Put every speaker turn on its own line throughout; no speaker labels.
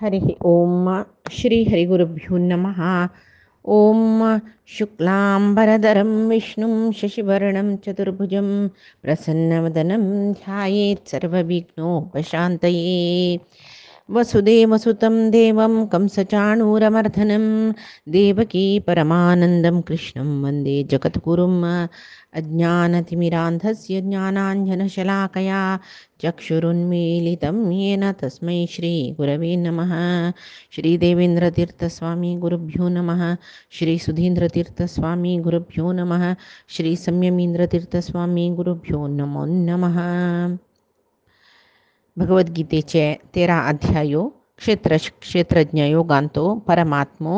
हरि ओम श्री हरिगुरुभ्यो नमः। ओम शुक्लांबरधरं विष्णुं शशिवर्णं चतुर्भुजं प्रसन्नवदनं ध्यायेत् सर्वविघ्नोपशान्तये। वसुदेवसुतं देवं कंसचाणूरमर्दनं देवकी परमानन्दं कृष्णं वन्दे जगद्गुरुम्। अज्ञानतिमिरान्धस्य ज्ञानाञ्जनशलाकया चक्षुरुन्मीलितं येन तस्मै श्रीगुरवे नमः। श्रीदेवेन्द्रतीर्थस्वामी गुरुभ्यो नमः। श्रीसुधीन्द्रतीर्थस्वामी गुरुभ्यो नमः। श्रीसंयमींद्रतीर्थस्वामी गुरुभ्यो नमो नमः. भगवद्गीतेचे 13 अध्यायो क्षेत्रज्ञ योगांतो परमात्मो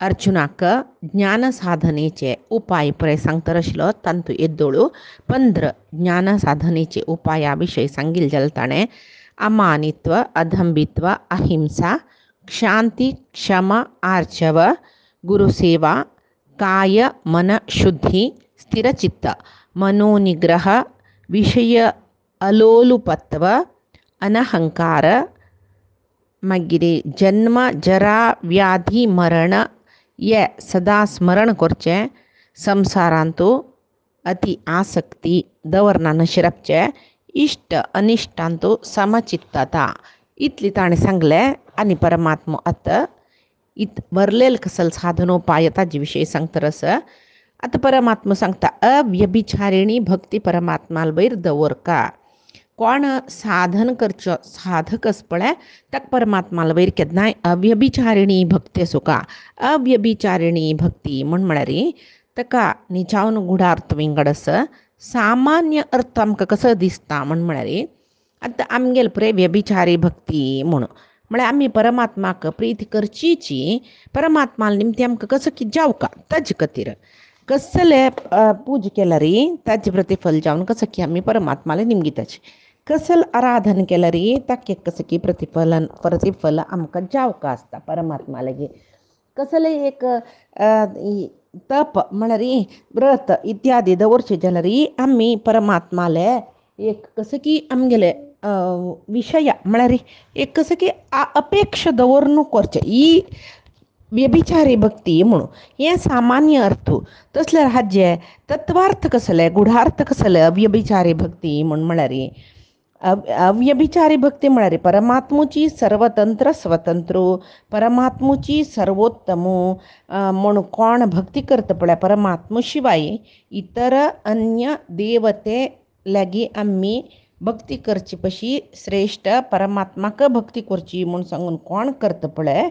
अर्जुनाक ज्ञान साधनेचे उपाय पळय सांगता आशिल्लो तांतू येद्दोळू 15 ज्ञान साधनेचे उपायाविषयी सांगिल्ले जाल्यार ताणें अमानित्व, अधंबित्व, अहिंसा, क्षांती, क्षम, आर्चव, गुरुसेवा, काय मन शुद्धी, स्थिरचित्त, मनोनिग्रह, विषय अलोलुपत्व, अनहंकार, मागिरे जन्म जरा व्याधी मरण ये सदा स्मरण करचे, संसारांतू अति आसक्ती दवरना शिरपचे, इष्ट अनिष्टांतू समचित्तता इतली ताणें सांगलें. आनी परमात्मा आतां वरलेल कसल साधनोपाय ताजे विशयी सांगतरस. आतां परमात्मा सांगता अव्यभिचारिणी भक्ती परमात्माल वयर दवरका. कोण साधन करचो साधक आस पळय ताका परमात्माल वयर केन्नाय अव्यभिचारिणी भक्ती आसूं. अव्यभिचारिणी भक्ती म्हळ्यार ताका निजावन गुढार्थ विंगडस सामान्य अर्थ आमकां कसो दिसता म्हळ्यार आतां आमगेले पुरे व्यभिचारी भक्ती म्हळ्यार आमी परमात्माक प्रीती करचीची. परमात्माल निमती आमकां कसो कितें जावका ताजे खातीर कसले पूज केल्यार ताजे प्रतिफल जावन कसो की आमी परमात्माले निमगीताचे. कसल आराधन केल्यार ताका कसो की प्रतिफल आमकां जावका आसता परमात्मा लेगीत. कसले एक तप म्हळ्यार व्रत इत्यादी दवरचे जाल्यार आमी परमात्माले एक कसो की आमगेले विशय म्हळ्यार एक कसो की अपेक्षा दवरून करचे. ही व्यभिचारी भक्ती म्हणून हे सामान्य अर्थ. तसल्यार हाजे तत्वार्थ कसले गुढार्थ कसले अव्यभिचारी भक्ती म्हळ्यार अव्यभिचारी भक्ती म्हळ्यार परमात्मुची सर्वतंत्र स्वतंत्र परमात्मुची सर्वोत्तम म्हणून कोण भक्ती करता पळय परमात्मा शिवाय इतर अन्य देवते लागीं आमी भक्ती करची पशी श्रेष्ठ परमात्माक भक्ती करची म्हूण सांगून कोण करता पळय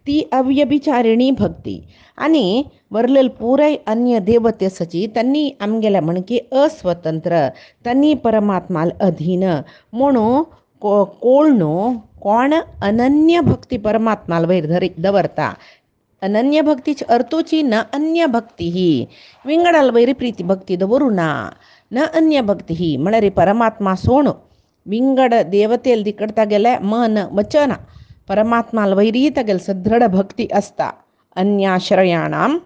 ती अव्यभिचारिणी भक्ती. आनी वरलेल पुराय अन्य देवते आसाची तांणी आमगेल्या म्हण की अस्वतंत्र तांणी परमात्माल अधीन म्हणून कोण न्हू कोण अनन्य भक्ती परमात्माल वयर दवरता. अनन्य भक्तीची अर्थोची न अन्य भक्ती ही विंगडाल वयर प्रीती भक्ती दवरूं ना. न अन्य भक्ती ही म्हळ्यार परमात्मा सोण विंगड देवतेल दिकडता गेले मन वचन परमात्माल वैरी तगेल सदृढ भक्ती असता. अन्याश्रयाणाम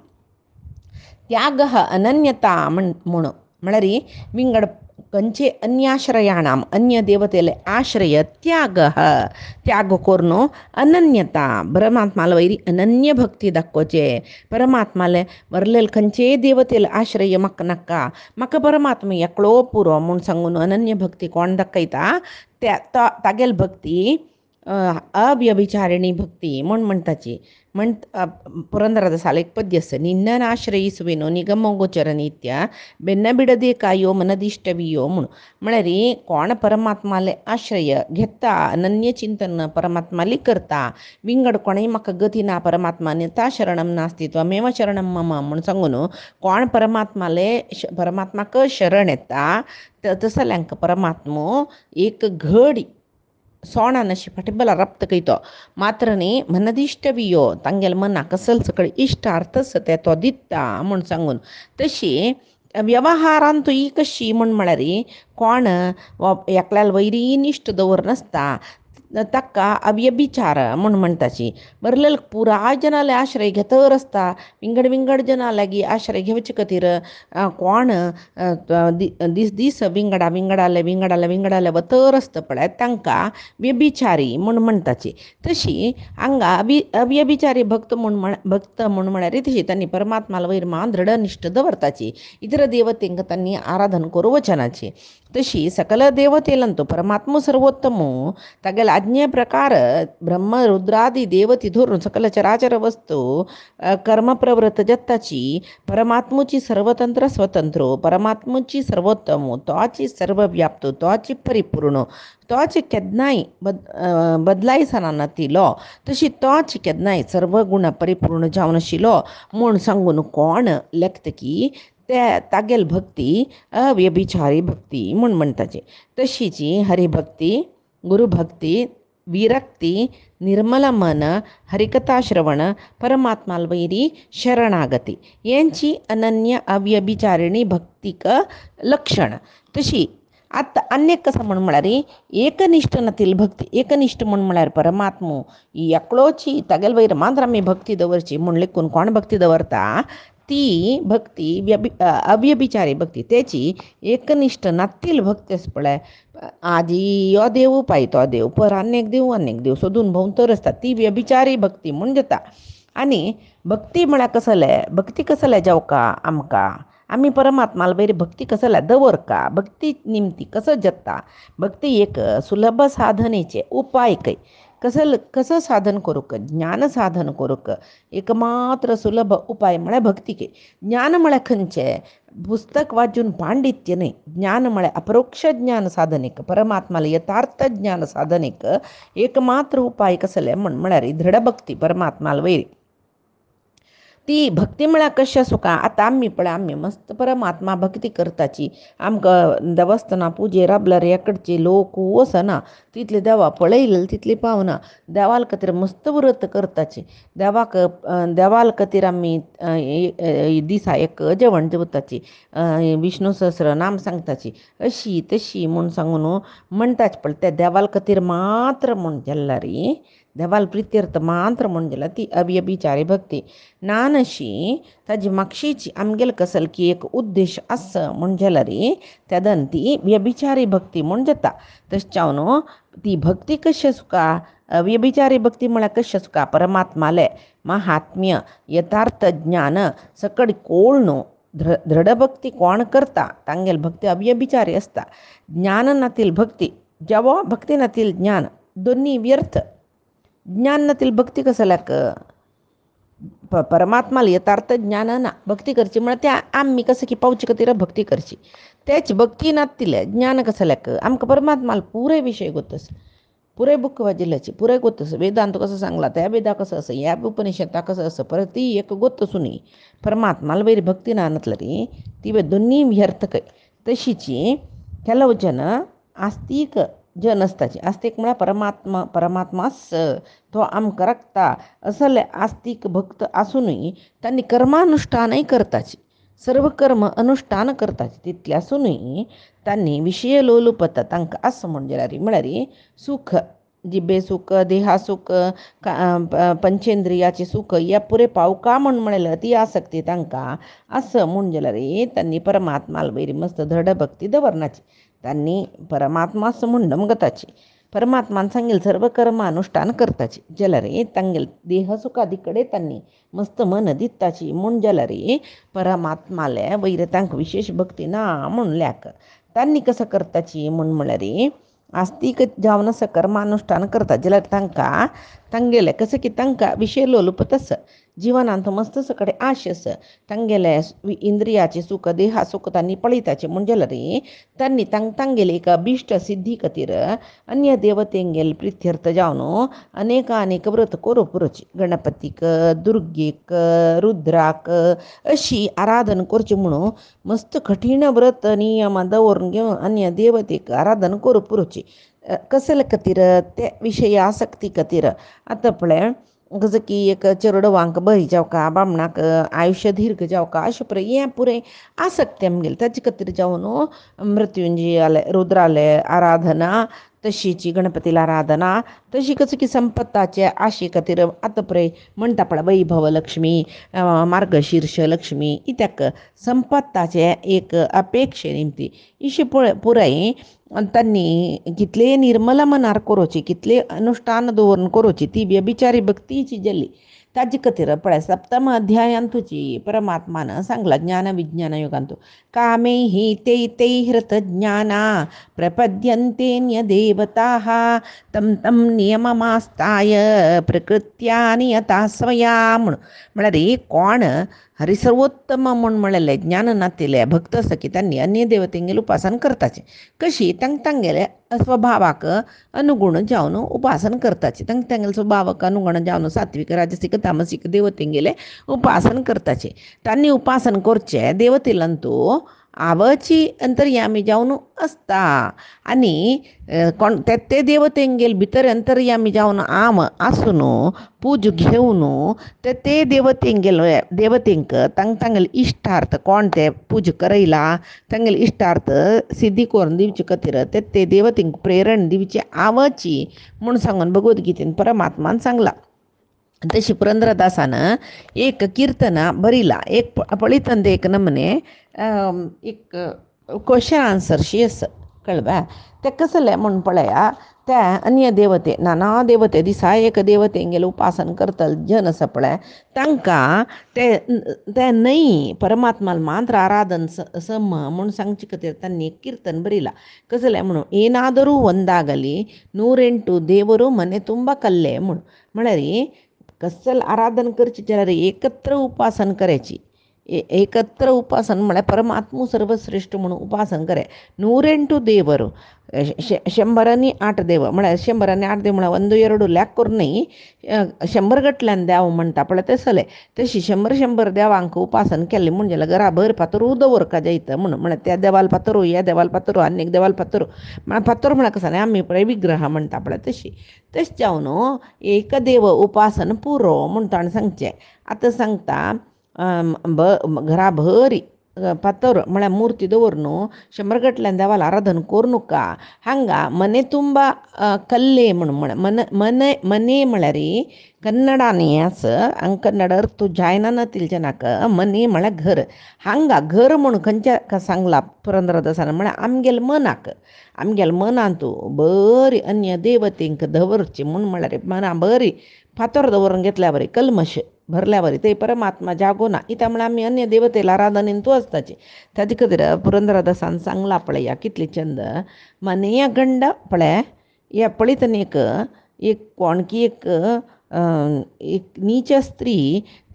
त्याग अनन्यता म्हळ्यार विंगड खंयचे अन्याश्रयाणाम अन्य देवतेले आश्रय त्याग करून अनन्यता परमात्माला वैरी अनन्य भक्ती दाखोवचे. परमात्माले वरलेले खंयचे देवतेले आश्रय म्हाका नाका म्हाका परमात्मा एकलो पुरो म्हूण सांगून अनन्य भक्ती कोण दाखयता तागेल भक्ती अव्यभिचारिणी भक्ती म्हणटाची. ಪುರಂದರದಾಸರ एक ಪದ್ಯ ಅಸ ನಿನ್ನನಾಶ್ರಯಿಸುವೆನು ನಿಗಮಗೋಚರ ನಿತ್ಯ ಬೆನ್ನ ಬಿಡದೆ ಕಾಯೋ ಮನದಿಷ್ಟವಿಯೋ म्हळ्यार कोण परमात्माले आश्रय घेता अनन्य चिंतन परमात्माली करता विंगड कोणय म्हाका गती ना परमात्माने ता शरणम नास्ति त्वमेव शरणम मम म्हूण सांगून कोण परमात्माक शरण येता तसल्यांक परमात्मो एक घडी सोणान अशी फाटीबला रप्त कयतो मात्र न्ही मनदिष्टवियो तांगेल मना कसल सकळ इश्ट अर्थ ते तो दिता म्हूण सांगून तशी व्यवहारांतूय कशी म्हळ्यार कोण एकल्याल वैरी निश्ट दवर नासता ताका अव्यभिचार म्हूण म्हणटाची. बरलेल पुराय जनाले आश्रय घेतर आसता, विंगड विंगड जना लागीं आश्रय घेवचे खातीर कोण दीस दीस विंगडाले वतर आसता पळय तांकां व्यभिचारी म्हूण म्हणटाची. तशी हांगा अव्यभिचारी भक्त म्हूण म्हळ्यार तशी तांणी परमात्माला वयर मान दृढ निश्ठ दवरताची. इतर देवतेंक तांणी आराधन करूं वचनाची. तशी सकल देवतेलंतू परमात्म सर्वोत्तमू तागेल आज्ञे प्रकार ब्रह्म रुद्रादी देवती धरून सकल चराचर वस्तू कर्म प्रवृत्त जत्ताची परमात्मूची सर्वतंत्र स्वतंत्र परमात्मूची सर्वोत्तम तोची सर्वव्याप्त तोची परिपूर्ण तोच केदनाय बदलाई सना नातिलो तशी तोच केदनाय सर्व गुण परिपूर्ण जावन आशिल्लो म्हूण सांगून कोण लेखतकी ते तागेल भक्ती अव्यभिचारी भक्ती म्हूण म्हणटाचे. तशीची हरिभक्ती गुरुभक्ती विरक्ती निर्मल मन हरिकथा श्रवण परमात्माल वैरी शरणागती यांची अनन्य अव्यभिचारिणी भक्तीक लक्षण. तशी आतां अनेक कसं म्हळ्यार एकनिश्ठ नातील भक्ती एकनिश्ठ म्हळ्यार परमात्मो एकलोची तागेल वयर मात्र आमी भक्ती दवरची म्हूण लेखून कोण भक्ती दवरता ती भक्ती अव्यभिचारी भक्ती. तेची एकनिश्ठ नातील भक्ती आसा पळय आदी यो देव पाय तो देव पर अनेक देव सोदून भोंवन तर आसता ती व्यभिचारी भक्ती म्हूण जाता. आनी भक्ती म्हळ्यार कसले भक्ती कसले जावका आमकां आमी परमात्माला वयर भक्ती कसले दवरका भक्ती निमती कसं जत्ता. भक्ती एक सुलभ साधनेचे उपाय कै कसं साधन करूक ज्ञान साधन करूक एकमात्र सुलभ उपाय म्हळ्यार भक्ती कै. ज्ञान म्हळ्यार खंयचें पुस्तक वाचून पांडित्य न्हय. ज्ञान म्हळ्यार अपरोक्ष ज्ञान साधनेक परमात्माला यथार्थ ज्ञान साधनेक एकमात्र उपाय कसले म्हळ्यार दृढ भक्ती परमात्माला वयर. ती भक्ती म्हळ्यार कशी आसूं का आतां आमी मस्त परमात्मा भक्ती करताची आमकां देवस्थाना पुजेर राबल्यार एकडचे लोक वसना तितले देवा पळयलें तितली पावना. देवाल खातीर मस्त व्रत करताची देवाल खातीर आमी दिसा एक जेवण जेवताची विष्णू सहस्र नाम सांगताची अशी तशी म्हूण सांगून म्हणटाच पळय ते देवाल खातीर मात्र म्हूण जाल्यार देवाल प्रित्यर्थ मात्र म्हूण जाल्यार ती अव्यभिचारी भक्ती नानशी ताजी मागशीची आमगेल कसलकी एक उद्देश आस म्हूण जाल्यार तेदन ती व्यभिचारी भक्ती म्हूण जाता. तशें ती भक्ती कशी आसूं का व्यभिचारी भक्ती म्हळ्यार कशी आसूं का परमात्माले महात्म्य यथार्थ ज्ञान सकड कोळणू दृढ भक्ती कोण करता तांगेल भक्ती अव्यभिचारी आसता. ज्ञान नातील भक्ती जेवो भक्ती नातील ज्ञान दोन्ही व्यर्थ. ज्ञान नातील भक्ती कसल्याक परमात्माला यथार्थ ज्ञान ना भक्ती करची म्हळ्यार त्या आमी कसं की पावचे खातीर भक्ती करची तेच भक्ती नातिले ज्ञान कसल्याक आमकां परमात्माला पुरे विशय गोतस पुरे बुक वाजिल्ल्याची पुरे गोतस वेदांत कसं सांगला त्या वेदा कसं असं ह्या उपनिषत्ता कसं असं परत ती एक गोतसू न्ही परमात्माला वयर भक्ती ना नातली ती दोन्ही व्यर्थ कै. तशीची ಕೆಲವು जन आस्तिक जन असताची आस्तिक म्हळ्यार परमात्माच तो आमकां राखता असले आस्तिक भक्त आसूनय तांणी कर्मानुष्ठानय करताची सर्व कर्म अनुष्ठान करताची तितले आसूनय तांणी विशय लोलुपता तांकां आस म्हूण जाल्यार म्हळ्यार सुख जिबे सुख देहा सुख पंचेंद्रियाचे सुख ह्या पुरे पावका म्हळ्यार ती आसक्ती तांकां आस म्हूण जाल्यार तांणी परमात्माला वयर मस्त दृढ भक्ती दवरनाची. तांणी परमात्मास म्हूण नमगताची परमात्मान सांगेल सर्व कर्म अनुष्ठान करताची जाल्यार तांगेल देह सुखादी कडेन तांणी मस्त मन दिताची म्हूण जाल्यार परमात्माले वयर तांकां विशेष भक्ती ना म्हूण ल्याक. तांणी कसं करताची म्हूण म्हळ्यार आस्तिक जावन असं कर्मानुष्ठान करता जाल्यार तांकां तांगेले कसं की तांकां विशय लोलुपत आस जिवनांत मस्त सकडे आश आस तांगेले इंद्रियाचे सुख देहा सुख तांणी पळयताचे म्हूण जाल्यार तांणी तांगेले एक अभिश्ट सिद्धी खातीर अन्य देवतेंगेल प्रित्यर्थ जावन अनेक व्रत करूं पुरोची गणपतीक दुर्गेक रुद्राक अशी आराधन करची म्हणून मस्त कठीण व्रत नियम दवरून घेवन अन्य देवतेक आराधन करूं पुरोची कसले खातीर ते विशय आसक्ती खातीर. आतां पळय जसं की एक चेडवांक बरी जावका बामणाक आयुश्य दीर्घ जावका अशें पळय हें पुरे आसक्ती आमगेली ताचे खातीर जावन मृत्युंजयाले रुद्राले आराधना तशीची गणपतीला आराधना. तशी कसं की संपत्ताचे आशी खातीर आतां पळय म्हणटा पळय वैभव लक्ष्मी, मार्गशीर्ष लक्ष्मी इत्याक संपत्ताचे एक अपेक्षे निमती इशी पुराय तांणी कितले निर्मल मनार करोची, कितले अनुष्ठान दवरून करोची ती बिचारी भक्तीची जल्ली ताजे खातीर पळय सप्तम अध्यायान तुजी परमात्मान सांगला ज्ञान विज्ञान योगांतू कामे हि ते हृत ज्ञाना प्रपद्यन्ते देवताः तम तम नियममास्ताय प्रकृत्या नियता स्वया म्हळ्यार कोण हरिसर्वोत्तम म्हूण म्हळेले ज्ञान नातिले भक्त आसा की तांणी अन्य देवतेंगेले उपासन करताचे कशी तांगेले स्वभावाक अनुगुण जावन उपासन करताचे तांगेले स्वभावाक अनुगुण जावन सात्विक राजसिक तामसिक देवतेंगेले उपासन करताचे तांणी उपासन करचे देवतेलंतू आवची अंतर्यामी जावन आसता आनी कोण ते देवतेंगेल भितर अंतर्यामी जावन आम आसून पूज घेवन ते देवतेंक तांगेले इश्टार्थ कोण ते पूज करयला तांगेले इश्टार्थ सिद्धी करून दिवचे खातीर ते देवतेंक प्रेरण दिवचे आवची म्हूण सांगून भगवद्गीतेन परमात्मान सांगला. तशी पुरंदरदासान एक कीर्तन बरिला एक पळितंद एक नमने एक क्वेश्चन आन्सरशी आसा कळबा ते कसले म्हूण पळया त्या अन्य देवते नाना देवते दिसा एक देवतेंगेले उपासन करतल जन आसा पळय तांकां ते न्हय परमात्माल मात्र आराधन सम म्हूण सांगचे खातीर तांणी एक कीर्तन बरिला कसले म्हणून ಏನಾದರೂ ಒಂದಾಗಲಿ ನೂರೆಂಟು ದೇವರು ಮನೆ ತುಂಬ ಕಲ್ಲೆ म्हळ्यार कसल आराधन करची जाल्यार एकत्र उपासन करायची एकत्र उपासन म्हळ्यार परमात्मू सर्वश्रेष्ठ म्हणून उपासन करे 108 देवर 108 देव म्हळ्यार 108 देव म्हळ्यार 1-2 ಲೆಕ್ಕ करून न्ही 100 गटल्यान देव म्हणटा पळय तसले तशी 100 देवांक उपासन केल्ले म्हणजे घरा भर पातरू दवरका जायत म्हळ्यार त्या देवाल पातरू ह्या देवाल पातरू आनी एक देवाल पातरू म्हळ्यार पातरू म्हळ्यार कसं न्ही आमी पळय विग्रह म्हणटा पळय तशी जावन एक देव उपासन पुरो म्हूण ताणें सांगचें. आतां सांगता घरा भरी पातर म्हळ्यार मुर्ती दवरून 100 गटल्यान देवाला आराधन करूनका हांगा मने ತುಂಬ कल्ले मने म्हळ्यार कन्नडान हें आसा हांगा कन्नड अर्थ जायना तिलजनाक मने म्हळ्यार घर हांगा घर म्हूण खंयच्या सांगला पुरंदरदासान म्हळ्यार आमगेल्या मनांतू बरी अन्य देवतेंक दवरची म्हूण म्हळ्यार मना बरी फातर दवरून घेतल्या बरी कल्मश भरल्या बरी ते परमात्मा जागो ना इता म्हळ्यार आमी अन्य देवतेला आराधनेन तूं आसताची ताजे खातीर पुरंदरदासान सांगला पळय या कितले चंद मनेय गंड पळय या पळयतन एक कोणकी एक नीच स्त्री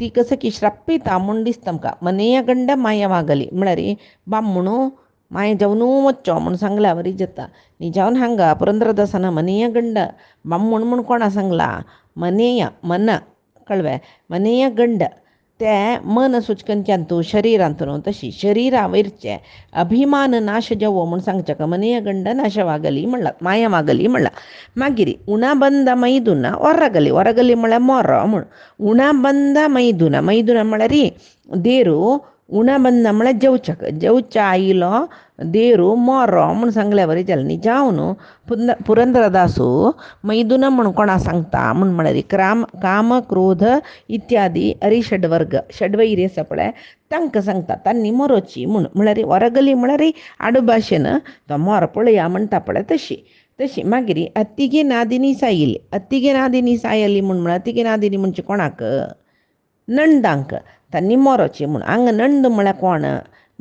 ती कसं की श्रापिता म्हूण दिसता आमकां मनेय गंड मायवागली म्हळ्यार बामणू माय जावन वच्चो म्हूण सांगल्या बरी जाता न्ही जावन हांगा पुरंदरदासान मनेय गंड बामण म्हूण कोणा सांगला मनेय मन कळवे मनेय गंड ते मन सुचकनच्यान तूं शरिरांतून तशी शरिरा वयरचे अभिमान नाश जावो म्हूण सांगचे मनेय गंड नाशवागली म्हणला मायवागली म्हणला. मागीर उणाबंद मैदुना ಹೊರಗಲಿ म्हळ्यार मोर म्हूण उणाबंद मैदुना म्हळ्यार देरू उणाबंद म्हळ्यार जेवच्या आयलो देरू मोरो म्हूण सांगल्या बरी जालें न्ही जावन पुरंदरदासू मैदुना म्हूण कोणा सांगता म्हूण म्हळ्यार काम क्रोध इत्यादी षड्वर्ग षड्वैरी आसा पळय तांकां सांगता तांणी मोरोची म्हूण म्हळ्यार ಹೊರಗಲಿ म्हळ्यार आडू भाशेन तो मोर पळया म्हणटा पळय तशी मागीर अत्तिगे नादिनी सायली म्हूण म्हळ्यार अत्तिगे नादिनी म्हणजे कोणाक नंदांक तांणी मोरोची म्हूण हांगा नंद म्हळ्यार कोण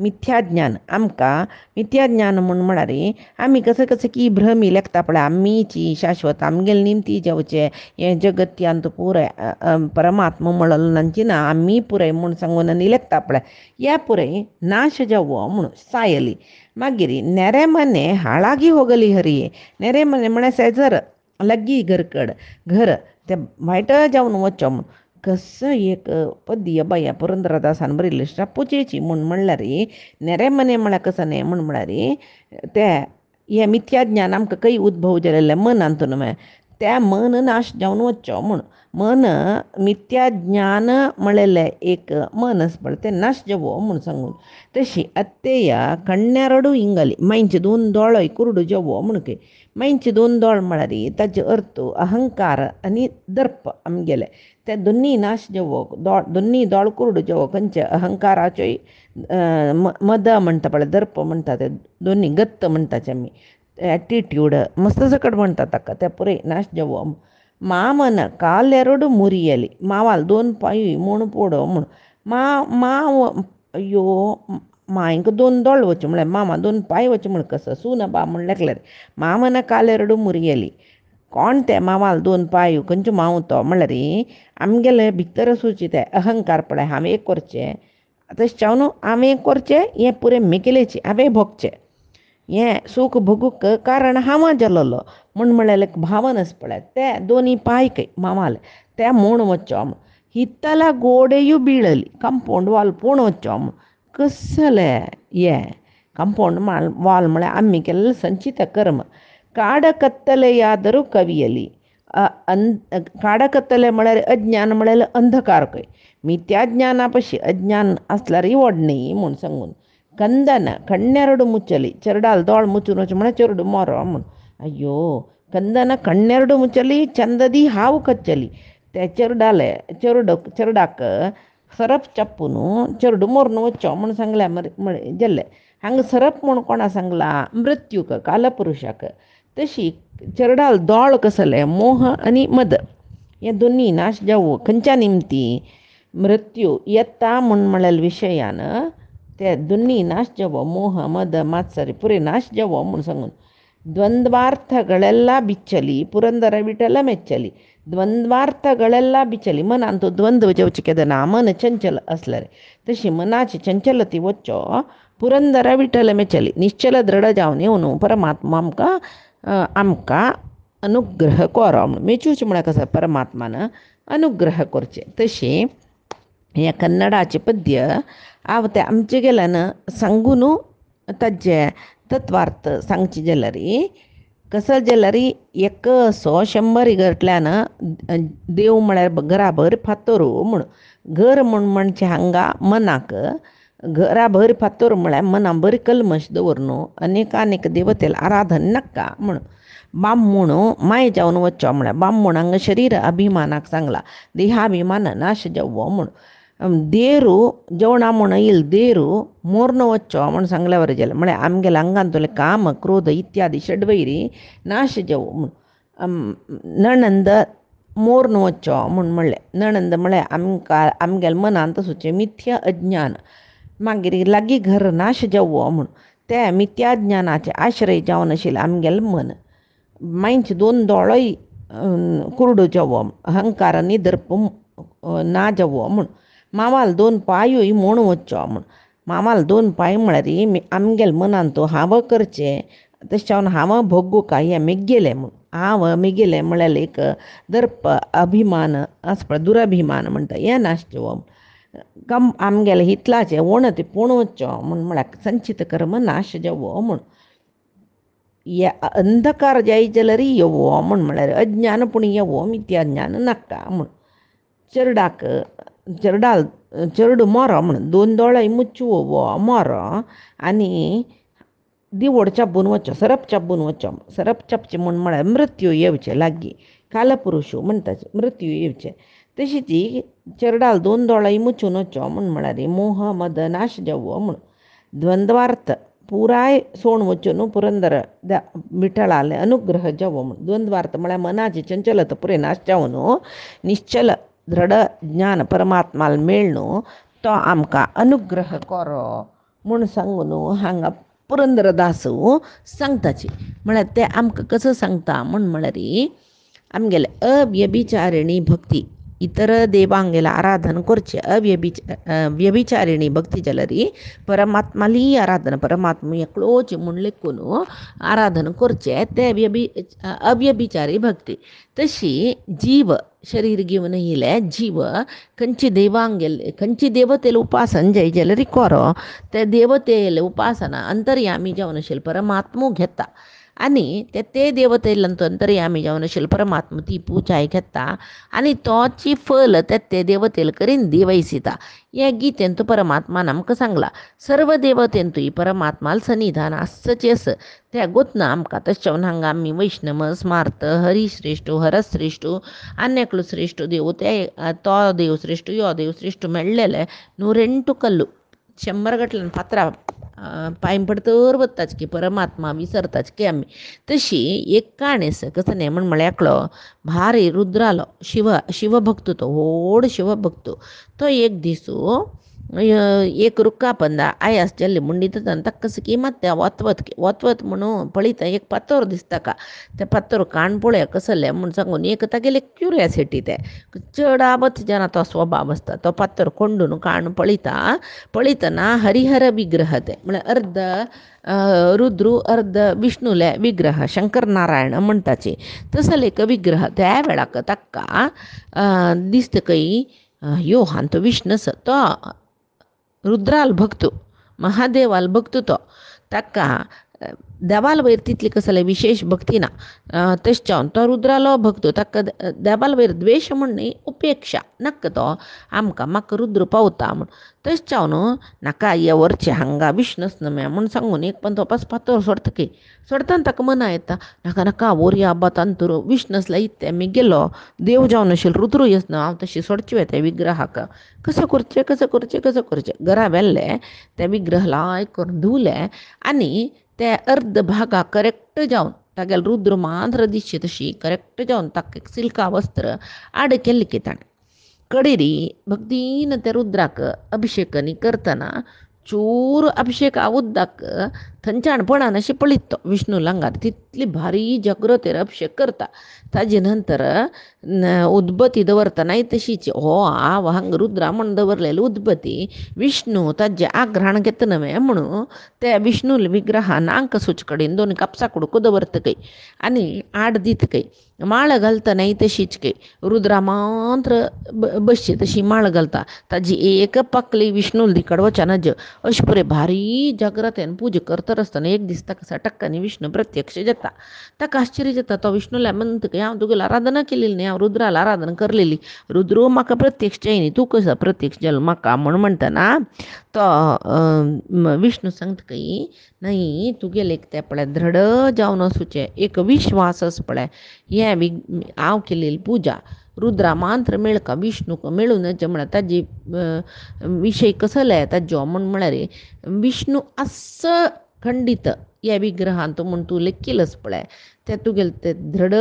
मिथ्याज्ञान आमकां मिथ्याज्ञान म्हूण म्हळ्यार आमी कसं की भ्रमी लेखता पळय आमीची शाश्वत आमगेले निमती जेवचे हें जगत्यान तूं पुराय परमात्मा म्हणलो नांची ना आमी पुराय म्हूण सांगून आनी लेखता पळय ह्या पुराय नाश जावो म्हूण सायली. मागीर नेरे मने हाळागी होगली हरी नेरे मने म्हळ्यार शेजर लग्गी घर ते वायट जावन वच्चो म्हूण कसं एक पद्य बाया पुरंदरदासान बरिल्लें श्रापूचेची म्हूण म्हणल्यार नेरे मने म्हळ्यार कसं न्ही म्हूण म्हळ्यार ते हे मिथ्याज्ञान आमकां खंय उद्भव जालेलें मनांतून त्या मन नाश जावन वच्चो म्हूण मन मिथ्या ज्ञान म्हळेलें एक मनस पळय तें नाश जावो म्हूण सांगून तशी अत्तेय कण्ण्यारडू इंगली मांयचे दोन दोळय कुरुडू जावो म्हूण के मांयचे दोन दोळ म्हळ्यार ताजे अर्थ अहंकार आनी दर्प आमगेले ते दोनी नाश जावो दोनी दोळ कुरुडू जावो खंयचे अहंकाराच्योय मद म्हणटा पळय दर्प म्हणटा ते दोनी गत्त म्हणटाचे आमी एटिट्यूड मस्त सकट म्हणटा ताका ते पुरे नाश जावो ಮಾಮನ ಕಾಲೆರಡು ಮುರಿಯಲಿ ಮಾವಾಲ್ दोन पाय म्हूण पोडो म्हूण माव अय्यो मायंक दोन दोळ वच म्हळ्यार मामा दोन पाय वच म्हण कसं सून बा म्हण लेकलें मामನ ಕಾಲೆರಡು ಮುರಿಯಲಿ कोण ते मावाल दोन पाय खंयचे माव तो म्हळ्यार आमगेले भितर सुची ते अहंकार पळय हांवें करचें तशें चावन हांवें करचें हें पुरें मेकलेचें हांवें भोगचें हें सूख भोगूंक कारण हांव जालोलो म्हळ्यार भावनस पळय ते दोनी पायक मामाले ते म्हूण वच्चो हित्तला ಗೋಡೆಯು ಬೀಳಲಿ कंपाउंड वॉल पूण वच्चो कसले हे कंपाउंड वॉल म्हळ्यार आमी केल्लें संचित कर्म काडकत्तलेयाದರೂ कवियली काडकत्तले म्हळ्यार अज्ञान म्हळ्यार अंधकार खंय मिथ्या ज्ञाना पशी अज्ञान आसल्यार व्हडणी म्हूण सांगून कंदन कण्णेरडू मुಚ್ಚಲಿ चेरडाल दोळ मुचून वच म्हळ्यार चेरडू मोरो म्हूण अಯ್ಯೋ कंदन कण्णेरडू मुಚ್ಚಲಿ चंददी हाव कಚ್ಚಲಿ ते चेरडाले चेरडाक सरप चप्पून चेरडू मोरून वच्चो म्हूण सांगल्या गेल्ले हांगा सरप म्हूण कोणा सांगला मृत्यूक कालपुरुशाक तशी चेरडाल दोळ कसले मोह आनी मद हे दोनी नाश जावो खंयच्या निमती मृत्यू येता म्हूण म्हळ्यार विशयान ते दोनी नाश जावो मोह मद मात्सरी पुरे नाश जावो म्हूण सांगून ದ್ವಂದ್ವಾರ್ಥಗಳೆಲ್ಲ ಬಿಚ್ಚಲಿ ಪುರಂದರ ವಿಠಲ ಮೆಚ್ಚಲಿ ದ್ವಂದ್ವಾರ್ಥಗಳೆಲ್ಲ ಬಿಚ್ಚಲಿ मनांत द्वंद्व जेवचे केदना मन चंचल असल्यार तशी मनाची चंचलती वच्चो पुरंदर विठ्ठल मेಚ್ಚಲಿ निश्चल दृढ जावन येवन परमात्मा आमकां अनुग्रह कोरो मेचूच म्हळ्यार कसो परमात्मान अनुग्रह करचें तशी हें कन्नडाचें पद्य हांव तें आमचे गेल्यान सांगून ताजे तत्वार्थ सांगचे जाल्यार कसो जाल्यार एक 100 इगर्टल्यान देव म्हळ्यार घरा भर फातोर म्हूण घर म्हूण म्हणचे हांगा मनाक घरा भर फातोर म्हळ्यार मना बरी कल्मश दवरून अनेक देवतेला आराधन नाका म्हूण बामूण माय जावन वच्चो म्हळ्यार बामूण हांगा शरीर अभिमानाक सांगला देहाभिमान नाश जावो म्हूण देरू जेवणा म्हूण येईल देरू मोर्न वच्चो म्हूण सांगल्या वर जालें म्हळ्यार आमगेल्या आंगांतले काम क्रोध इत्यादी षडवैरी नाश जावो म्हूण नणंद मोर्न वच्चो म्हूण म्हणलें नणंद म्हळ्यार आमगेल्या मनांत सुचें मिथ्या अज्ञान मागीर लागीं घर नाश जावो म्हूण ते मिथ्या ज्ञानाचे आश्रय जावन आशिल्लें आमगेलें मन मांयचे दोन दोळय कुरडू जावो अहंकार आनी दर्प ना जावो म्हूण मावाल दोन पायूय म्हूण वच्चो म्हूण मावाल दोन पांय म्हळ्यार आमगेल्या मनांत हांव करचें तशें जावन हांव भोगूंक हें मेगेलें म्हूण हांव मेगेलें म्हळ्यार एक दर्प अभिमान आस पळय दुराभिमान म्हणटा हें नाश जावो आमगेलें हितलाचें वण तें पूण वच्चो म्हूण म्हळ्यार संचित कर्म नाश जावो म्हूण हे अंधकार जाय जाल्यार येवो म्हूण म्हळ्यार अज्ञान पूण येवो मिथ्या ज्ञान नाका म्हूण चेरडाक चेरडाल चेरडू मोरो म्हूण दोन दोळय मुच्चुवो मोरो आनी दिवोड चाबून वच्चो सरप चाबून वच्चो सरप चाबचें म्हूण म्हळ्यार मृत्यू येवचें लागीं कालपुरुशू म्हणटाचे मृत्यू येवचें तशी ती चेरडाल दोन दोळय मुचून वच्चो म्हूण म्हळ्यार मोह मद नाश जावो म्हूण द्वंद्वार्थ पुराय सोण वचून पुरंदर विठ्ठलाले अनुग्रह जावो म्हूण द्वंद्वार्थ म्हळ्यार मनाची चंचलता पुरे नाश जावन निश्चल दृढ ज्ञान परमात्माला मेळून तो आमकां अनुग्रह करो म्हूण सांगून हांगा पुरंदरदास सांगताची म्हळ्यार ते आमकां कसो सांगता म्हूण म्हळ्यार आमगेले अव्यभिचारिणी भक्ती इतर देवांगेला आराधन करचें व्यभिचारिणी भक्ती जाल्यार परमात्माली आराधना परमात्मा एकलोच म्हूण लेखून आराधन करचें ते अव्यभिचारी भक्ती तशी जीव शरीर घेवन येयले जीव खंयची देवांगेले खंयची देवतेले उपासन जाय जाल्यार करो ते देवतेले उपासना अंतर्यामी जावन आशिल्ले परमात्मो घेता आणि ते देवतेला अंतर्यामी जावन आशिल्लो परमात्मा ती पुजाय घेता आनी तोची फल ते देवतेला करीन दिवयसिता हे गीतेन तो परमात्मान आमकां सांगला सर्व देवतेन तुई परमात्माल सन्निधान आसचेस त्या गोतना आमकां तशें हांगा आमी वैष्णव स्मार्त हरिश्रेश्ठो हरश्रेश्ठो आन्यकलो श्रेश्ठ देव ते तो देव श्रेश्ठ यो देव श्रेश्ठ मेळ्ळेले 108 कल्लू 100 गटल्यान पात्रां पांय पडतर वताच की परमात्मा विसरताच की आमी तशी एक काणेस कसं नाही म्हळ्याकलो भारी रुद्रालो शिवभक्त तो व्हड शिवभक्त तो एक दिसू एक रुक्का पंदा आयास जल्ली ಮುಂಡಿತ ತಕ್ಕಸಕಿ ಮತ್ತೆ वतवत म्हणून पळयता एक पातोर दिसता का त्या पातोर काण पळोवया कसले म्हूण सांगून एक तागेले क्युरियासिटी ते चड आबत जनाचो स्वभाव आसता तो पातोर कोंडून काण पळयतना हरिहर विग्रह ते म्हळ्यार अर्ध रुद्रू अर्ध विष्णुले विग्रह शंकर नारायण म्हणटाचे तसले एक विग्रह त्या वेळाक ताका दिसतकय यो हांत विष्णुस तो रुद्राल भक्तो महादेवाल भक्तो तो ताका देवाल वयर तितली कसले विशेष भक्ती ना तशें जावन तो रुद्रालो भक्तो ताका देवाल वयर द्वेश म्हण न्ही उपेक्षा नाका तो आमकां म्हाका रुद्र पावता म्हण तशें जावन नाका हे व्हरचें हांगा विष्णूस न्हय म्हूण सांगून एक पण तो पातोर सोडतना ताका मना येता नाका नाका वोरया बातांतूर विष्णूसला इत्ते आमी गेलो देव जावन आशिल्लो रुद्र येसना हांव तशी सोडचें त्या विग्रहाक कसं करचें घरा व्हेल्ले त्या विग्रह लाय करून धुले आनी ते अर्ध भागा करेक्ट जावन तागेले रुद्र मात्र दिसचे तशी करेक्ट जावन ताका एक सिल्का वस्त्र आड केल्ले की ताणें कडेरी भक्तीन त्या रुद्राक अभिषेकनी करतना चूर अभिषेक उद्दाक थंचाणपणान अशें पळयत तो विष्णू लंगार तितली भारी जागृतेर अभिषेक करता ताजे नंतर उदबती दवरतनाय तशीच हो हांगा रुद्रा म्हण दवरलेली उदबती विष्णू ताजे आग्रहण घेता न्हय म्हणून त्या विष्णू विग्रहान आंक सूच कडेन 2 कापसा कुडको दवरतकय आनी आड दितकय माळ घालतनाय तशीच कय रुद्रा मात्र बसचे तशी माळ घालता ताजी एक पाकली विष्णू दिकड वचनज अशे पळय भारी जागृतेन पूजा करता आसतना एक दीस ताका टक्कानी विष्णू प्रत्यक्ष जाता ताका आश्चर्य जाता तो विष्णूला म्हणतकय हांव तुगेली आराधना केलेली न्ही हांव रुद्राला आराधना करलेली रुद्र म्हाका प्रत्यक्ष जायनी तूं कसो प्रत्यक्ष जालो म्हाका म्हूण म्हणटना तो विष्णू सांगतकय नाही तुगेले एक ते पळय दृढ जावन आसूचें एक विश्वास आस पळय हे हांव केलेली पुजा रुद्रा मात्र मेळका विष्णूक मेळूनच म्हळ्यार ताजी विशय कसले ताज्यो म्हळ्यार विष्णू आस खंडीत ह्या विग्रहांत म्हूण तूं लेखिलस पळय ते तुगेले ते दृढ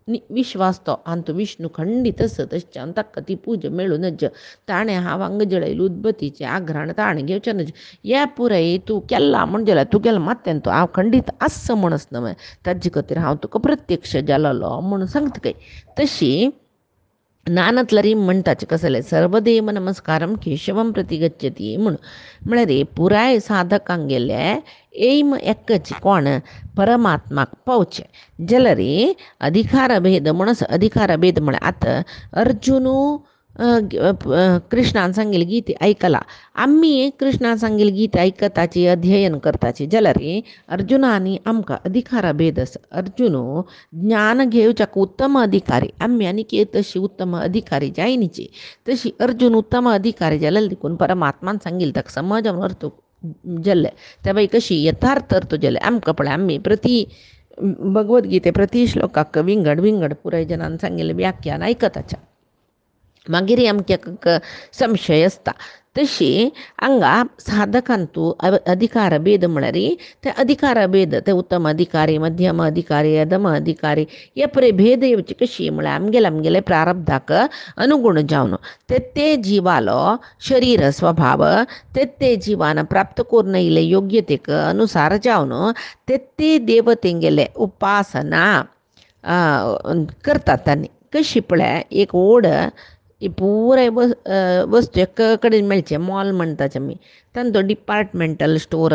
विश्वास तो आनी तो विष्णू खंडीत आस तशें ताका ती पुजा मेळूनच ताणें हांव हांगा जळयली उदबतीचें आग्रहण ताणें घेवचें न्हय हे पुराय तूं केला म्हण जाल्यार तुगेलें मात्यान तो हांव खंडीत आस म्हणस न्हय ताजे खातीर हांव तुका प्रत्यक्ष जालोलो म्हूण सांगतकय तशी नानतलरी म्हणटाचें कसलें सर्वदेव नमस्कारम केशवम प्रति गच्छति म्हूण म्हळ्यार पुराय साधकांक गेले एम एकच कोण परमात्माक पावचें जाल्यार अधिकार भेद म्हणस अधिकार भेद म्हळ्यार आतां अर्जुनू कृष्णान सांगिल्ली गीत आयकला आमी कृष्णान सांगिल्ली गीत आयकताची अध्ययन करताची जाल्यार अर्जुनानी आमकां अधिकारा भेद आसा अर्जुन ज्ञान घेवच्याक उत्तम अधिकारी आमी आनी तशी उत्तम अधिकारी जायनीची तशी अर्जुन उत्तम अधिकारी जाल्यार देखून परमात्मान सांगिल्लें ताका समजावन अर्थ जाल्ले त्या बाई कशी यथार्थ अर्थ जाले आमकां पळय आमी प्रती भगवद्गीते प्रती श्लोकाक विंगड पुराय जनान सांगिल्लें व्याख्यान आयकताच्या मागीर आमकां संशय आसता तशी हांगा साधकांतू अधिकार भेद म्हळ्यार ते अधिकार भेद ते उत्तम अधिकारी मध्यम अधिकारी अधम अधिकारी हे पळय भेद येवचे कशी म्हळ्यार आमगेले प्रारब्धाक अनुगुण जावन ते जिवालो शरीर स्वभाव ते जिवान प्राप्त करून येयले योग्यतेक अनुसार जावन ते देवतेंगेले उपासना करतात तांणी कशी पळय एक ओड पुराय वस्तू एक कडेन मेळचें मॉल म्हणटाचें आमी तांचो डिपार्टमेंटल स्टोर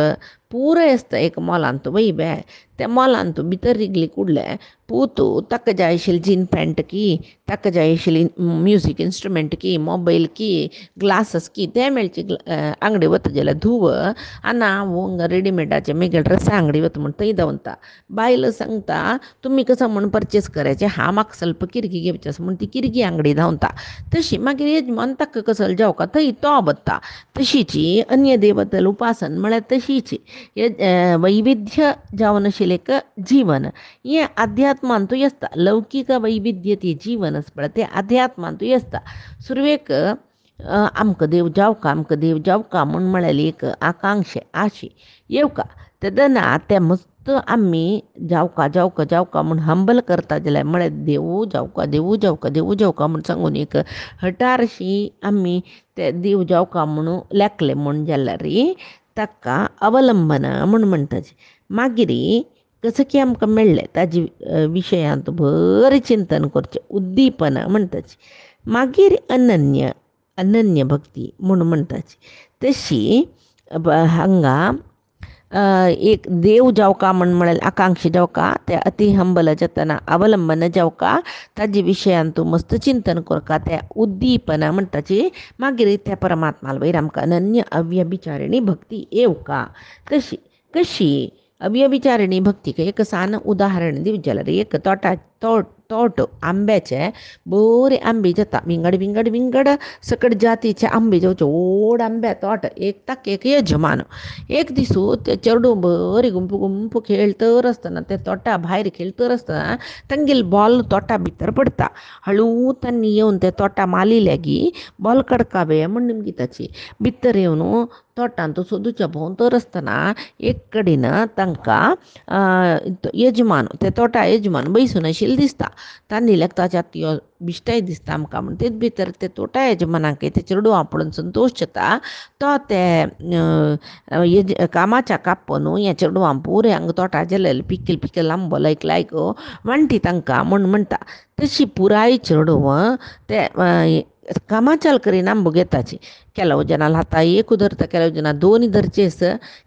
पुराय आसता एक मॉलान तूं वय बे त्या मॉलान तूं भितर रिगली कुडले पूतू ताका जाय आशिल्ली जीन पॅन्ट की ताका जाय आशिल्ली म्युजीक इन्स्ट्रुमेंट की मोबायल की ग्लासस की ते मेळची अंगडी वता जाल्यार धुव आना हांव रेडीमेडाचे मेगेल ड्रेसा अंगडी वता म्हूण थंय देंवता बायल सांगता तुमी कसं म्हूण परचेस करायचे हा म्हाका ಸ್ವಲ್ಪ किरगी घेवची आसा म्हूण ती किरगी अंगडी धांवता तशी मागीर यजमान ताका कसले जेवका थंय तो बत्ता तशीची अन्य देवतल उपासन म्हळ्यार तशीची वैविध्य जावन आशिल्लें एक जीवन हें अध्यात्मांतूय आसता लौकीक वैविध्य ती जीवन आसा पळय तें अध्यात्मांतूय आसता सुरवेक आमकां देव जावका म्हूण म्हळ्याली एक आकांक्षा आशी येवका तेदना ते मस्त आमी जावका म्हूण हंबल करता जाल्यार म्हळ्यार देवू जावका म्हूण सांगून एक हटारशी आमी ते देव जावका म्हणून लेखले म्हूण जाल्यार ताका अवलंबन म्हूण म्हणटाची मागीर कसं की आमकां मेळ्ळें ताजे विशयांत बरें चिंतन करचें उद्दीपन म्हणटाची मागीर अनन्य भक्ती म्हूण म्हणटाची तशी हांगा एक देव जावका म्हूण म्हळ्यार आकांक्षा जावका ते अति हंबल जातना अवलंबन जावका ताजे विशयान तूं मस्त चिंतन करता ते उद्दीपन म्हणटाची मागीर त्या परमात्मा वयर आमकां अनन्य अव्यभिचारिणी भक्ती येवका तशी कशी अव्यभिचारिणी भक्तीक एक सान उदाहरण दिवं जाल्यार एक तोट आंब्याचे बरे आंबे जाता विंगड सकट जातीचे आंबे जावचे व्हड आंब्या तोट एक यजमान एक दिसू ते चेडूं बरी गुंपू खेळतर आसतना ते तोटा भायर खेळतर आसतना तांगेल बॉल तोटा भितर पडटा हळू तांणी येवन ते तोटा माली लेगी बॉल कडकावे म्हण निमगी ताची भितर येवन तोटांत सोदूच्या भोंवतर आसतना एक कडेन तांकां यजमान ते तोटा यजमान बैसून आशिल्लो दिसता तांणी ताच्यात यो बिश्टाय दिसता आमकां म्हण तेच भितर ते तोटा यजमानाक ते चेडूं आपणून संतोश जाता तो ते कामाच्या काप्पन हें चेडूं पुरे हांगा तोटा गेलेले पिक्कील आंबो लायक वांटी तांकां म्हूण म्हणटा तशी पुराय चेडूं ते कामाचाल करीन आंबो घेताची ಕೆಲವು ಜನ ಹತ್ತ ಏಕು ಧರ್ತ ಕೆಲವು ಜನ दोन धरचेस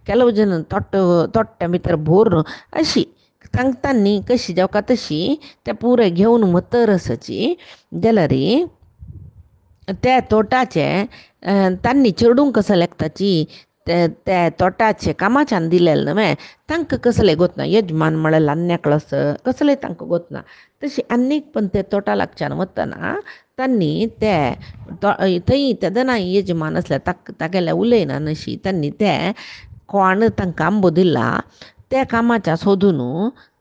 ಕೆಲವು जन तोट्ट्या भितर भोर अशी सांगतानी कशी जावका तशी त्या पुरे घेवन मतर आसाची जाल्यार त्या तोटाचे तांणी चेडूंक कसं लेखताची ते तोटाचे कामाच्यान दिलेले न्हय तांकां कसलें गोतना यजमान म्हळ्यार अन्याकळस कसलें तांकां गोतना तशी आनीक पण ते तोटा लागच्यान वतना तांणी ते थंय तेदना यजमान आसल्या तागेले उलयना नशी तांणी ते कोण तांकां आंबो दिला त्या कामाच्या सोदून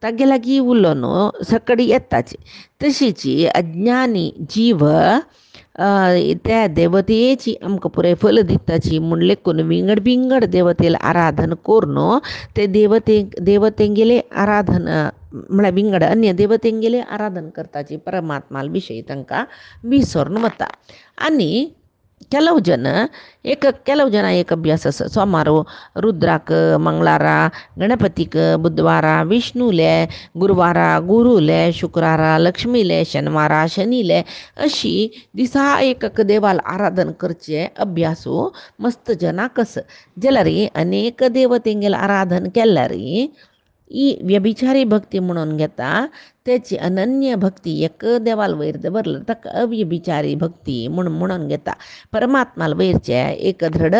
तागे लागीं उरलो न्हू सकडी येताची तशीची अज्ञानी जीव त्या देवतेची आमकां पुराय फल दिताची म्हूण लेखून विंगड देवतेला आराधन करून ते देवतेंगेले आराधन म्हळ्यार विंगड अन्य देवतेंगेले आराधन करताची परमात्मा विशयी तांकां विसरून वता आनी ಕೆಲವು ಜನ एक अभ्यास आसा सोमार रुद्राक मंगळारा गणपतीक बुधवारा विष्णूले गुरुवारा गुरुले शुक्रारा लक्ष्मीले शनिवारा शनीले अशी दिसा एक देवाल आराधन करचे अभ्यासू मस्त जनाक आसा जाल्यार अनेक देवतेंगेल आराधन केल्यार ही व्यभिचारी भक्ती म्हणून घेता त्याची अनन्य भक्ती एक देवाल वयर दवरलं ताका अव्यभिचारी भक्ती म्हणून घेता परमात्माल वयरचे एक दृढ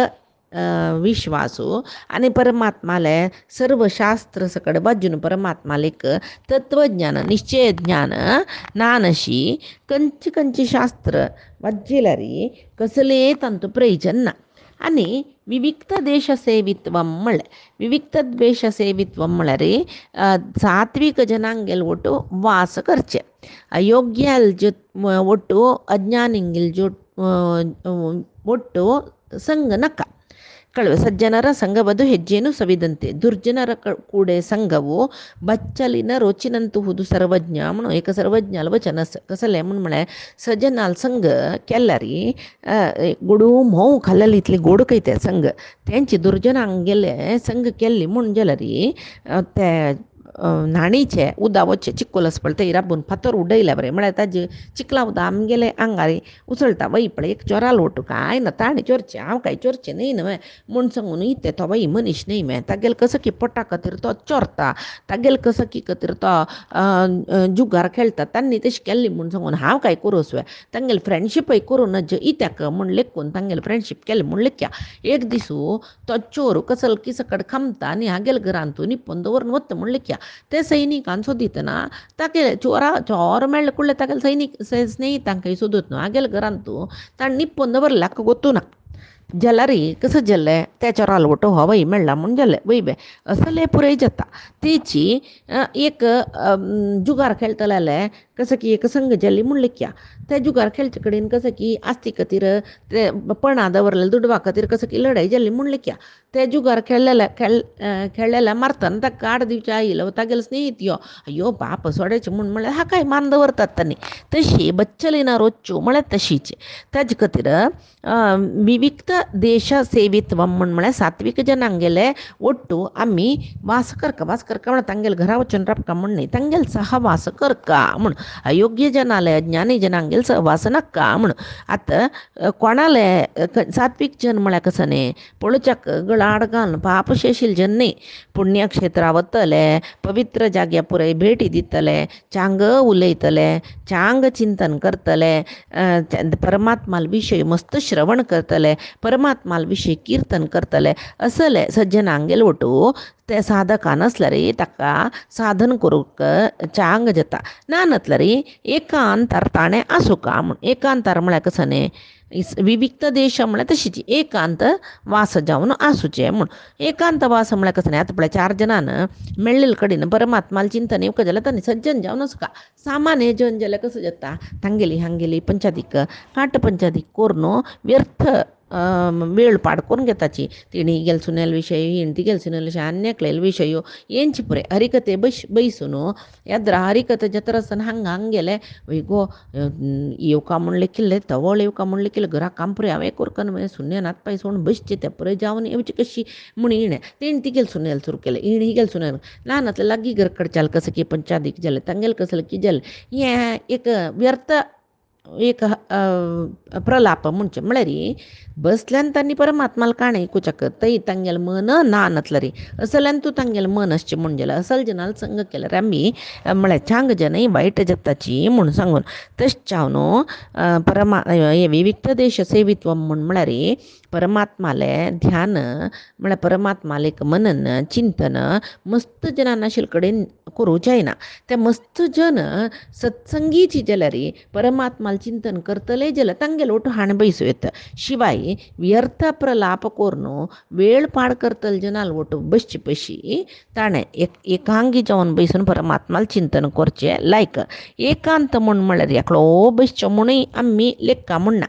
विश्वासू आनी परमात्माले सर्व शास्त्र सकड बाजून परमात्माले एक तत्वज्ञान निश्चय ज्ञान नानशी कंची शास्त्र वाज्जिल्यारी कसले तांतू प्रयोजन ना आनी विविक्त देश सेवित्वम म्हळ्यार विविक्त द्वेश सेवित्वम म्हळ्यार सात्विक जनांगेल ಒಟ್ಟು वास करचे अयोग्याल ಒಟ್ಟು अज्ञानिंगेल ಒಟ್ಟು ಸಂಗ ನಕ ಕಳುವೆ ಸಜ್ಜನರ ಸಂಘವದು ಹೆಜ್ಜೇನು ಸವಿದಂತೆ ದುರ್ಜನರ ಕೂಡೆ ಸಂಘವು ಬಚ್ಚಲಿನ रोचिनंतुहुदु सर्वज्ञ म्हणून एक सर्वज्ञाल वचन कसले म्हणून म्हळ्यार सज्जनाल संघ केल्यारी गोडू म्होव खाल्लेली इतली गोड कयते संघ तेंची दुर्जनांक गेले संघ केल्ली म्हूण जाल्यार ते न्हाणीचे उदक वच्चे चिक्कोलस पळता राबून फातर उडयल्या बरें म्हळ्यार ताजे चिकला उदक आमगेले आंगारी उसळटा वय पळय एक चोराल ओटू काय ना ताणें चोरचें हांव काय चोरचें न्ही न्हय म्हूण सांगून इते तो वय मनीस न्ही मे तागेले कसकी पोटा खातीर तो चोरता तागेले कसकी खातीर तो जुगार खेळटा तांणी तशें केल्ली म्हूण सांगून हांव काय करूं तांगेले फ्रेंडशीपय करून नज इत्याक म्हूण लेखून तांगेले फ्रेंडशीप केलें म्हूण लेख्या एक दिसू तो चोर कसल की सकड खमता आनी हागेले घरांतून निप्पून दवरून वता म्हूण लेख्या ते सैनिकान सोदितना तागे चोर मेळ्ळे कुडले तागेले स्नेहितांकय सोदूत न्हू हागेले घरांतू ताणें निप्पून दवरल्याक गोतू ना जाल्यार कसं जालें त्या चोराल वटो हो वय मेळ्ळा म्हूण जालें वय बे असलें पुरय जाता तेची एक जुगार खेळटले कसं की एक संघ जाल्ली म्हूण लेख्या त्या जुगार खेळचे कडेन कसं की आस्ती खातीर ते पणा दवरलेले दुडवा खातीर कसं की लढाई जाल्ली म्हूण लेख्या ते जुगार खेळलेल्या मारतना ताका आड दिवचे आयलो तागेलो स्नेहीत यो अयो बाप सोडायचे म्हूण म्हळ्यार हाकाय मान दवरतात तांणी तशी बच्चलिना रोच्च्यो म्हळ्यार तशीच ताजे खातीर विविक्त देश सेवित्वम म्हळ्यार सात्वीक जनांगेले ಒಟ್ಟು आमी वास करका म्हण तांगेले घरा वचून राबका म्हण न्ही तांगेले सहवास करका म्हण अयोग्य जनाले अज्ञानी जनांगेले सहवास नाका म्हण आतां कोणाले सात्वीक जन म्हळ्यार कसं न्ही पळोवच्याक गळाड घालून पाप शेशील जन न्ही पुण्यक्षेत्रां वतले पवित्र जाग्या पुरय भेटी दितले चांग उलयतले चांग चिंतन करतले परमात्माल विशय मस्त श्रवण करतले परमात्माल विशय कीर्तन करतले असले सज्जनांगेले वटू ते साधकान आसल्यार ताका साधन करूंक चांग जाता ना नसल्यार एकांतार ताणें आसूंका म्हूण एकांतार म्हळ्यार कसं न्ही विविक्त देश म्हळ्यार तशीच एकांत वास जावन आसूचें म्हूण एकांत वास म्हळ्यार कसं न्ही आतां पळय 4 जनान मेळिल्ले कडेन परमात्माल चिंतन येवंक जाल्यार तांणी सज्जन जावन आसूंका सामान्य जन जाल्यार कसो जाता हांगेली पंचादीक काट पंचादीक करून व्यर्थ वेळ पाड करून घेताची तिणी गेल सुनेल विशय हिण ती गेल सुनेल विशय अन्यक्लेल विशयो येंची पुरे हरिकथे बैसून याद्रा हरिकथे जत्रासन हंग गेले गो येवका म्हूण लेखिल्ले तवळ येवका म्हूण लेखिल्ले घरा काम पुरे हांवें कोरकन मागीर सुन्यान हात पांय सोडून बसचे ते पुरे जावन येवची कशी म्हूण हिणें तेणी ती गेल सुनेल सुरू केलें हिण ही गेल सुनेल ल्हान आतलें लागीं घर कडच्याल कसं की पंचादीक जालें तांगेले कसलें की जालें हें एक व्यर्थ एक प्रलाप म्हणचे म्हळ्यार बसल्यान तांणी परमात्माला काणें आयकुच्याक थंय तांगेलें मन ना नतलें असल्यान तूं तांगेलें मन आसचें म्हूण जाल्यार असल जनाल संग केल्यार आमी म्हळ्यार चांग जनय वायट जाताची म्हूण सांगून तशें चावन हे विविक्त देश सेवित्वम म्हळ्यार परमात्माले ध्यान म्हळ्यार परमात्माले एक मनन चिंतन मस्त जनान आशिल्ले कडेन करूं जायना ते मस्त जन सत्संगीची जाल्यार परमात्माल चिंतन करतले जाल्यार तांगेलो ओटो हाण बैसू येता शिवाय व्यर्थ प्रलाप करून वेळ पाड करतले जनाल ओटो बसचे पयशी ताणें एकांगी जावन बैसून परमात्माल चिंतन करचें लायक एकांत म्हळ्यार एकलो बसचो म्हणूय आमी लेखा म्हणना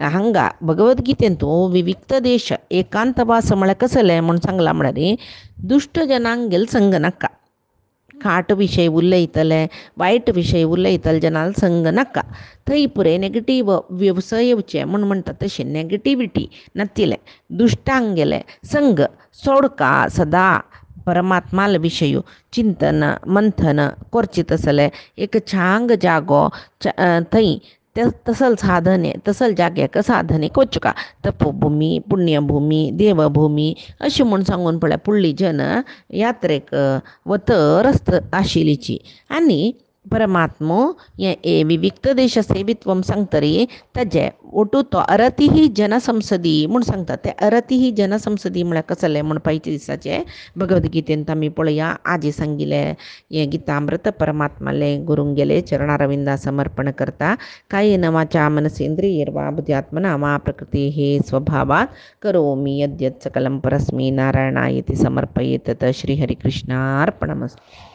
हांगा भगवद्गीतेन तूं विविक्त देश एकांत वास म्हळ्यार कसलें म्हूण सांगलां म्हळ्यार दुश्ट जनांगेल संग नाका खाट विशय उलयतले वायट विशय उलयतले जनाल संग नाका थंय पुरे नेगेटीव व्यवसाय येवचे म्हूण म्हणटा तशें नेगेटिविटी नातिलें दुश्टांगेले संग सोडका सदा परमात्माल विशय चिंतन मंथन करचें तसलें एक छांग जागो थंय तसल साधने तसल जाग्याक साधने वचुका तपोभुमी पुण्यभुमी देवभुमी अशें म्हूण सांगून पळय फुडलीं जन यात्रेक वतर आशिल्लीची आनी परमात्मो हे विविक्त देश सेवित्वम सांगतरी ताजे ओटू तो अरतिही जनसंसदी म्हूण सांगता ते अरतिही जनसंसदी म्हळ्यार कसलें म्हूण पयचे दिसाचे भगवद्गीतेंत आमी पळया आजी सांगिल्ले हे गीतामृत परमात्माले गुरूंगेले चरणारविंदा समर्पण करता कायेन वाचा मनसेंद्रियैर्वा बुद्ध्यात्मना वा प्रकृतेः स्वभावात् करोमि यद्यत् सकलं परस्मै नारायणायेति समर्पयेत् तत् श्रीहरिकृष्णार्पणमस्तु।